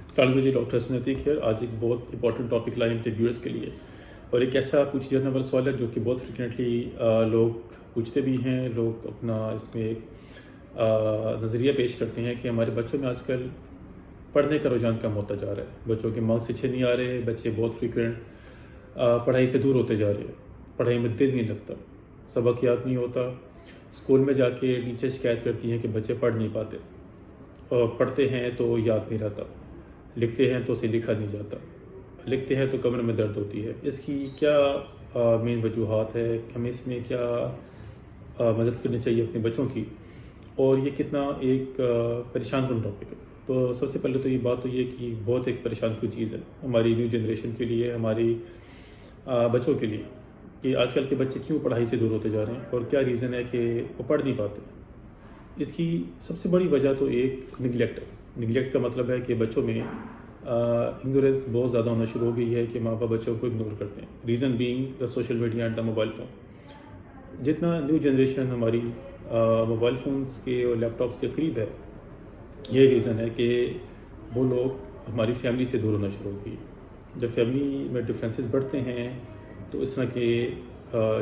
السلام جی، doctor سنتیک hair. آج ایک بہت امپورٹنٹ ٹاپک لائے ہیں ویورس کے لیے، اور ایک ایسا پوچھے جانے والا سوال ہے جو کہ بہت فریکوینٹلی لوگ پوچھتے بھی ہیں۔ لوگ اپنا اس میں ایک نظریہ پیش کرتے ہیں کہ ہمارے بچوں میں آج کل پڑھنے کا رجحان کم ہوتا جا رہا ہے، بچوں کے مارکس اچھے نہیں آ رہے، بچے بہت فریکوینٹ پڑھائی سے دور ہوتے جا رہے ہیں، پڑھائی میں دل نہیں لگتا، سبق یاد نہیں ہوتا، اسکول میں جا کے ٹیچر شکایت کرتی ہیں کہ بچے پڑھ نہیں پاتے، اور پڑھتے ہیں تو یاد نہیں رہتا، لکھتے ہیں تو اسے لکھا نہیں جاتا، لکھتے ہیں تو کمر میں درد ہوتی ہے۔ اس کی کیا مین وجوہات ہے؟ ہمیں اس میں کیا مدد کرنی چاہیے اپنے بچوں کی، اور یہ کتنا ایک پریشان کن ٹاپک ہے؟ تو سب سے پہلے تو یہ بات تو یہ کہ بہت ایک پریشان کن چیز ہے ہماری نیو جنریشن کے لیے، ہماری بچوں کے لیے، کہ آج کل کے بچے کیوں پڑھائی سے دور ہوتے جا رہے ہیں، اور کیا ریزن ہے کہ وہ پڑھ نہیں پاتے۔ اس کی سب سے بڑی وجہ تو ایک نگلیکٹ ہے۔ نگلیکٹ کا مطلب ہے کہ بچوں میں اگنورینس بہت زیادہ ہونا شروع ہو گئی ہے، کہ ماں باپ بچوں کو اگنور کرتے ہیں۔ Reason being the social media and the mobile phone. جتنا نیو جنریشن ہماری موبائل فونس کے اور لیپ ٹاپس کے قریب ہے، یہ ریزن ہے کہ وہ لوگ ہماری فیملی سے دور ہونا شروع ہو گئی۔ جب فیملی میں ڈفرینسز بڑھتے ہیں تو اس طرح کے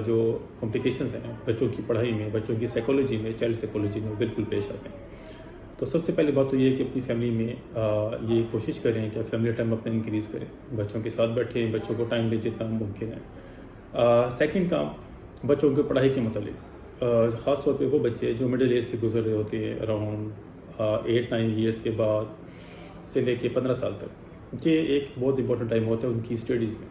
جو کمپلیکیشنز ہیں بچوں کی پڑھائی میں، بچوں کی سائیکالوجی میں، چائلڈ سائیکالوجی میں بالکل پیش آتے ہیں۔ تو سب سے پہلی بات تو یہ ہے کہ اپنی فیملی میں یہ کوشش کریں کہ فیملی ٹائم اپنا انکریز کریں، بچوں کے ساتھ بیٹھیں، بچوں کو ٹائم دیں جتنا ممکن ہے۔ سیکنڈ کام بچوں کی پڑھائی کے متعلق، خاص طور پہ وہ بچے جو مڈل ایج سے گزر رہے ہوتے ہیں، اراؤنڈ 8-9 ایئرس کے بعد سے لے کے 15 سال تک، یہ ایک بہت امپورٹنٹ ٹائم ہوتا ہے ان کی اسٹڈیز میں۔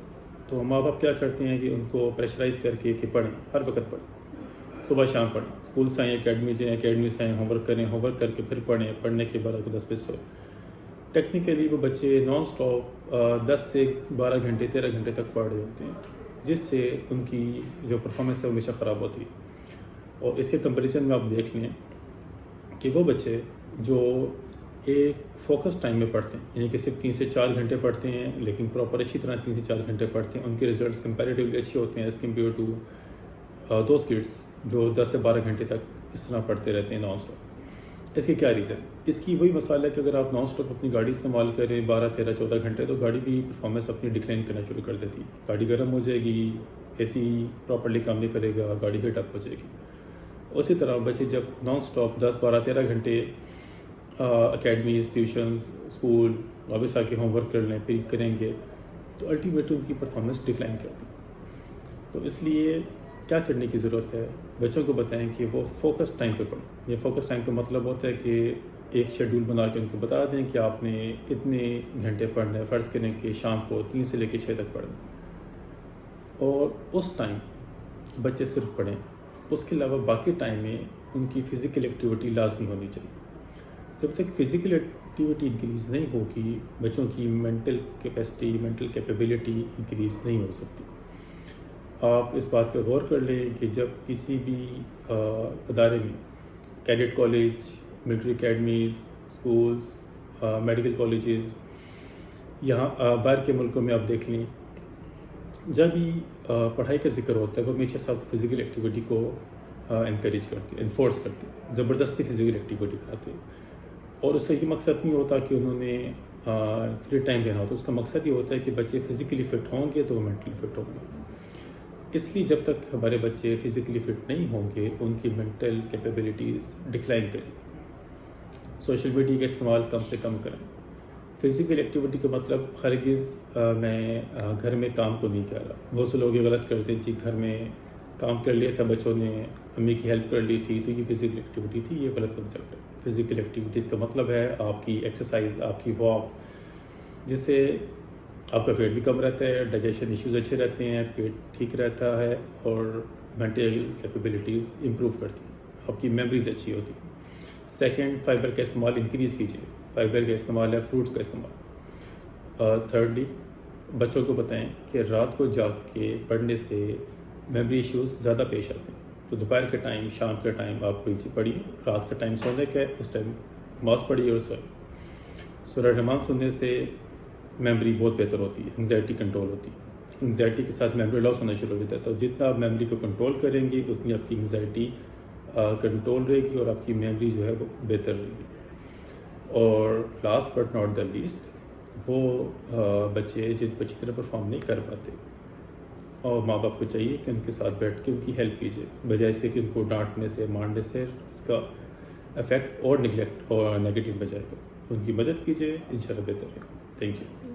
تو ماں باپ کیا کرتے ہیں کہ ان کو پریشرائز کر کے کہ پڑھیں، ہر وقت پڑھیں، صبح شام پڑھیں، اسکول سے آئیں، اکیڈمی جائیں، اکیڈمی سے آئیں، ہوم ورک کریں، ہوم ورک کر کے پھر پڑھیں، پڑھنے کے بعد 10 بجے سوئیں۔ ٹیکنیکلی وہ بچے نان سٹاپ 10 سے 12 گھنٹے 13 گھنٹے تک پڑھ رہے ہوتے ہیں، جس سے ان کی جو پرفارمنس ہے ہمیشہ خراب ہوتی ہے۔ اور اس کے کمپیریزن میں آپ دیکھ لیں کہ وہ بچے جو ایک فوکس ٹائم میں پڑھتے ہیں، یعنی کہ صرف 3 سے 4 گھنٹے پڑھتے ہیں، لیکن پراپر اچھی طرح 3 سے 4 گھنٹے پڑھتے ہیں، ان کے ریزلٹس کمپیریٹیولی اچھے ہوتے ہیں as compare to those kids جو 10 سے 12 گھنٹے تک اس طرح پڑھتے رہتے ہیں نان اسٹاپ۔ اس کی کیا ریزن؟ اس کی وہی مسئلہ ہے کہ اگر آپ نان اسٹاپ اپنی گاڑی استعمال کریں 12 13 14 گھنٹے، تو گاڑی بھی پرفارمنس اپنی ڈکلائن کرنا شروع کر دیتی ہے، گاڑی گرم ہو جائے گی، اے سی پراپرلی کام نہیں کرے گا، گاڑی ہیٹ اپ ہو جائے گی۔ اسی طرح بچے جب نان اسٹاپ 10 12 13 گھنٹے اکیڈمیز، ٹیوشنز، اسکول واپس آ کے ہوم ورک کر لیں، پھر کریں گے، تو الٹیمیٹلی ان کی پرفارمنس ڈکلائن کرتی ہے۔ تو اس لیے کیا کرنے کی ضرورت ہے؟ بچوں کو بتائیں کہ وہ فوکس ٹائم پہ پڑھیں۔ یہ فوکس ٹائم کا مطلب ہوتا ہے کہ ایک شیڈول بنا کے ان کو بتا دیں کہ آپ نے اتنے گھنٹے پڑھنا ہے، فرض کریں کہ شام کو 3 سے لے کے 6 تک پڑھنا ہے، اور اس ٹائم بچے صرف پڑھیں۔ اس کے علاوہ باقی ٹائم میں ان کی فزیکل ایکٹیویٹی لازمی ہونی چاہیے۔ جب تک فزیکل ایکٹیویٹی انکریز نہیں ہوگی، بچوں کی mental capacity, mental capability increase نہیں ہو سکتی۔ آپ اس بات پہ غور کر لیں کہ جب کسی بھی ادارے میں، cadet college, military academies, schools, medical colleges, یہاں باہر کے ملکوں میں آپ دیکھ لیں، جب بھی پڑھائی کا ذکر ہوتا ہے وہ ہمیشہ ساتھ فزیکل ایکٹیویٹی کو انکریج کرتے ہیں، انفورس کرتے ہیں، زبردستی فزیکل ایکٹیویٹی کراتے ہیں۔ اور اس کا یہ مقصد نہیں ہوتا کہ انہوں نے فری ٹائم دینا ہوتا، اس کا مقصد یہ ہوتا ہے کہ بچے فزیکلی فٹ ہوں گے تو وہ مینٹلی فٹ ہوں گے۔ اس لیے جب تک ہمارے بچے فزیکلی فٹ نہیں ہوں گے، ان کی مینٹل کیپیبلٹیز ڈکلائن کریں گی۔ سوشل میڈیا کا استعمال کم سے کم کریں۔ فزیکل ایکٹیویٹی کا مطلب ہرگز میں گھر میں کام کو نہیں کر رہا۔ بہت سے لوگ یہ غلط کرتے ہیں کہ گھر میں کام کر لیا تھا بچوں نے، امی کی ہیلپ کر لی تھی تو یہ فزیکل ایکٹیویٹی تھی، یہ غلط کنسیپٹ ہے۔ فزیکل ایکٹیویٹیز کا مطلب ہے آپ کی ایکسرسائز، آپ کی واک، جس سے آپ کا ویٹ بھی کم رہتا ہے، ڈائجیشن ایشوز اچھے رہتے ہیں، پیٹ ٹھیک رہتا ہے، اور مینٹل کیپیبلٹیز امپروو کرتی ہیں، آپ کی میموریز اچھی ہوتی ہیں۔ سیکنڈ، فائبر کا استعمال انکریز کیجیے۔ فائبر کا استعمال ہے فروٹس کا استعمال۔ تھرڈلی، بچوں کو بتائیں کہ رات کو جاگ کے پڑھنے سے میموری ایشوز زیادہ پیش آتے ہیں، تو دوپہر کے ٹائم، شام کے ٹائم آپ کوئی چیز پڑھیے، رات کا ٹائم سونے کا ہے، اس ٹائم نماز پڑھیے اور سوئیں۔ سورہ رحمان سننے سے میموری بہت بہتر ہوتی ہے، انگزائٹی کنٹرول ہوتی ہے۔ انگزائٹی کے ساتھ میموری لاس ہونا شروع ہو جاتا ہے، تو جتنا آپ میموری کو کنٹرول کریں گے اتنی آپ کی انگزائٹی کنٹرول رہے گی، اور آپ کی میموری جو ہے وہ بہتر رہے گی۔ اور last but not the least, وہ بچے جن کو اچھی طرح پرفارم نہیں کر پاتے، اور ماں باپ کو چاہیے کہ ان کے ساتھ بیٹھ کے ان کی ہیلپ کیجیے، بجائے سے کہ ان کو ڈانٹنے سے مارنے سے اس کا افیکٹ اور نگلیکٹ اور نیگیٹو بجائے گا. ان کی مدد کیجیے، انشاءاللہ بہتر ہے. Thank you.